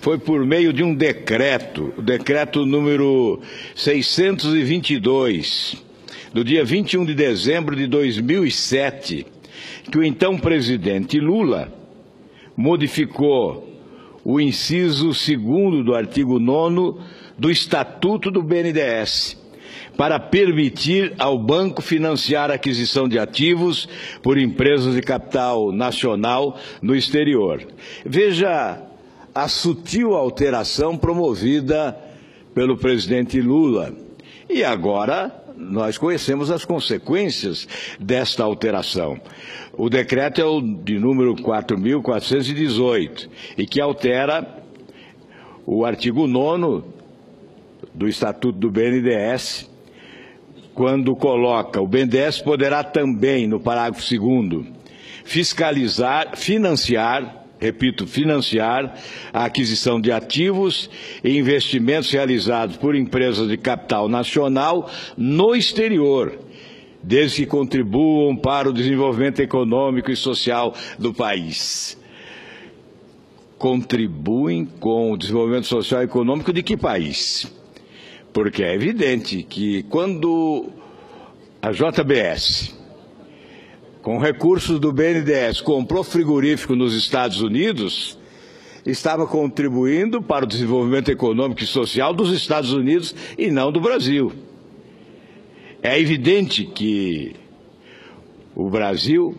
foi por meio de um decreto, o decreto número 622, do dia 21 de dezembro de 2007, que o então presidente Lula modificou o inciso 2º do artigo 9º do Estatuto do BNDES, para permitir ao banco financiar a aquisição de ativos por empresas de capital nacional no exterior. Veja a sutil alteração promovida pelo presidente Lula. E agora nós conhecemos as consequências desta alteração. O decreto é o de número 4.418 e que altera o artigo 9º do Estatuto do BNDES, quando coloca: o BNDES poderá também, no parágrafo 2º, financiar a aquisição de ativos e investimentos realizados por empresas de capital nacional no exterior, desde que contribuam para o desenvolvimento econômico e social do país. Contribuem com o desenvolvimento social e econômico de que país? Porque é evidente que quando a JBS, com recursos do BNDES, comprou frigorífico nos Estados Unidos, estava contribuindo para o desenvolvimento econômico e social dos Estados Unidos e não do Brasil. É evidente que o Brasil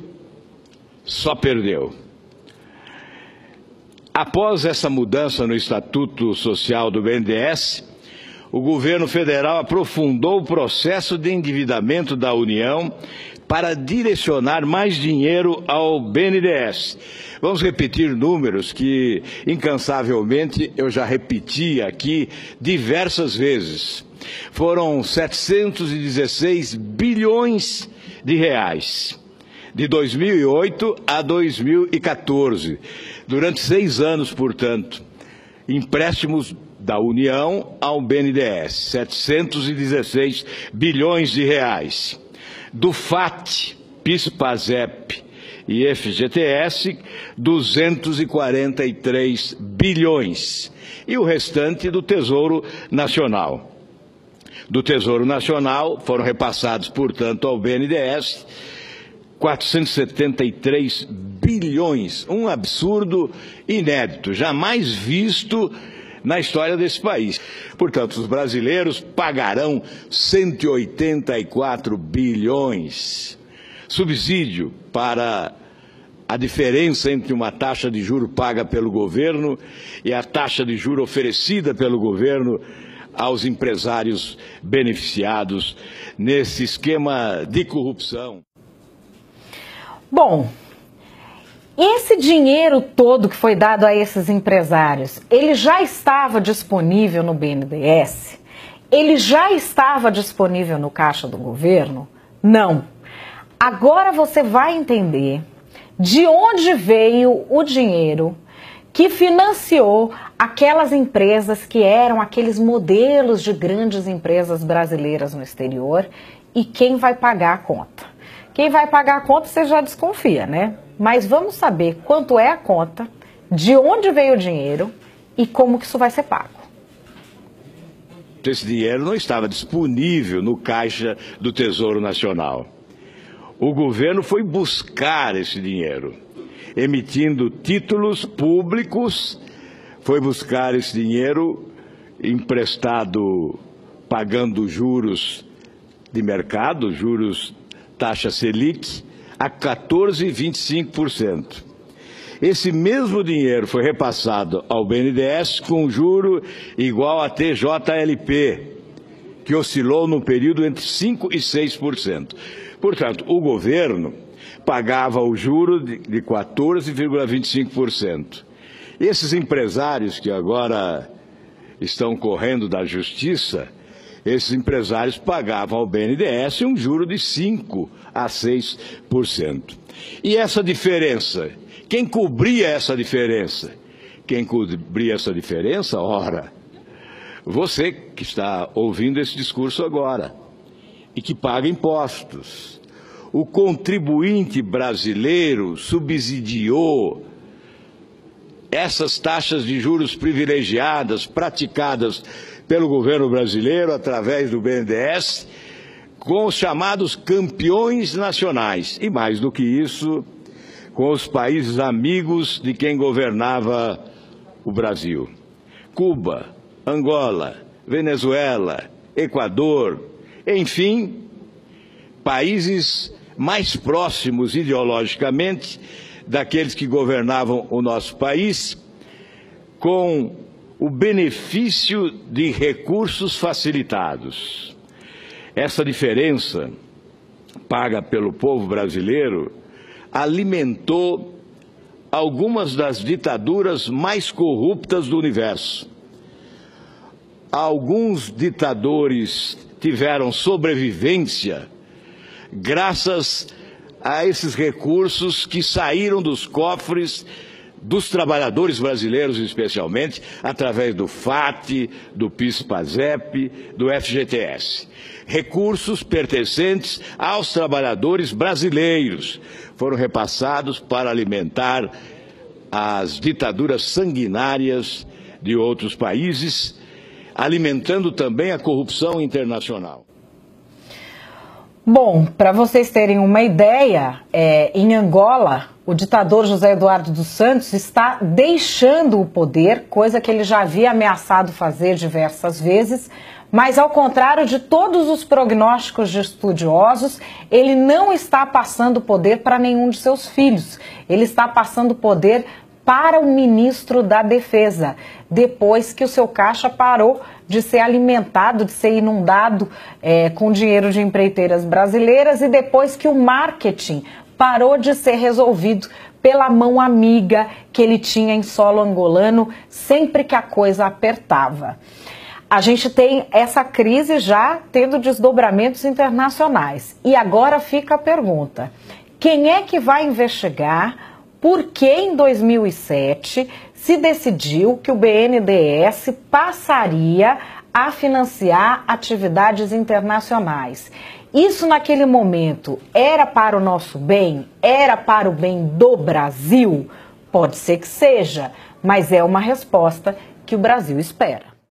só perdeu. Após essa mudança no Estatuto Social do BNDES, o governo federal aprofundou o processo de endividamento da União para direcionar mais dinheiro ao BNDES. Vamos repetir números que, incansavelmente, eu já repeti aqui diversas vezes. Foram 716 bilhões de reais, de 2008 a 2014, durante 6 anos, portanto, empréstimos da União ao BNDES, 716 bilhões de reais. Do FAT, PIS, PASEP e FGTS, 243 bilhões. E o restante do Tesouro Nacional. Do Tesouro Nacional foram repassados, portanto, ao BNDES 473 bilhões, um absurdo inédito, jamais visto na história desse país. Portanto, os brasileiros pagarão 184 bilhões. Subsídio para a diferença entre uma taxa de juro paga pelo governo e a taxa de juro oferecida pelo governo aos empresários beneficiados nesse esquema de corrupção. Bom, esse dinheiro todo que foi dado a esses empresários, ele já estava disponível no BNDES? Ele já estava disponível no caixa do governo? Não. Agora você vai entender de onde veio o dinheiro que financiou aquelas empresas que eram aqueles modelos de grandes empresas brasileiras no exterior e quem vai pagar a conta. Quem vai pagar a conta você já desconfia, né? Mas vamos saber quanto é a conta, de onde veio o dinheiro e como que isso vai ser pago. Esse dinheiro não estava disponível no caixa do Tesouro Nacional. O governo foi buscar esse dinheiro, emitindo títulos públicos, foi buscar esse dinheiro emprestado, pagando juros de mercado, juros taxa Selic, a 14,25%. Esse mesmo dinheiro foi repassado ao BNDES com juro igual a TJLP, que oscilou no período entre 5% e 6%. Portanto, o governo pagava o juro de 14,25%. Esses empresários que agora estão correndo da justiça, esses empresários pagavam ao BNDES um juro de 5% a 6%. E essa diferença, quem cobria essa diferença? Quem cobria essa diferença? Ora, você que está ouvindo esse discurso agora e que paga impostos. O contribuinte brasileiro subsidiou essas taxas de juros privilegiadas praticadas pelo governo brasileiro através do BNDES com os chamados campeões nacionais e, mais do que isso, com os países amigos de quem governava o Brasil. Cuba, Angola, Venezuela, Equador, enfim, países mais próximos ideologicamente daqueles que governavam o nosso país, com o benefício de recursos facilitados. Essa diferença paga pelo povo brasileiro alimentou algumas das ditaduras mais corruptas do universo. Alguns ditadores tiveram sobrevivência graças a esses recursos que saíram dos cofres dos trabalhadores brasileiros, especialmente, através do FAT, do PIS/PASEP, do FGTS. Recursos pertencentes aos trabalhadores brasileiros foram repassados para alimentar as ditaduras sanguinárias de outros países, alimentando também a corrupção internacional. Bom, para vocês terem uma ideia, em Angola, o ditador José Eduardo dos Santos está deixando o poder, coisa que ele já havia ameaçado fazer diversas vezes, mas ao contrário de todos os prognósticos de estudiosos, ele não está passando o poder para nenhum de seus filhos, ele está passando o poder para o ministro da Defesa, depois que o seu caixa parou de ser alimentado, de ser inundado com dinheiro de empreiteiras brasileiras e depois que o marketing parou de ser resolvido pela mão amiga que ele tinha em solo angolano sempre que a coisa apertava. A gente tem essa crise já tendo desdobramentos internacionais. E agora fica a pergunta, quem é que vai investigar por que em 2007 se decidiu que o BNDES passaria a financiar atividades internacionais? Isso naquele momento era para o nosso bem? Era para o bem do Brasil? Pode ser que seja, mas é uma resposta que o Brasil espera.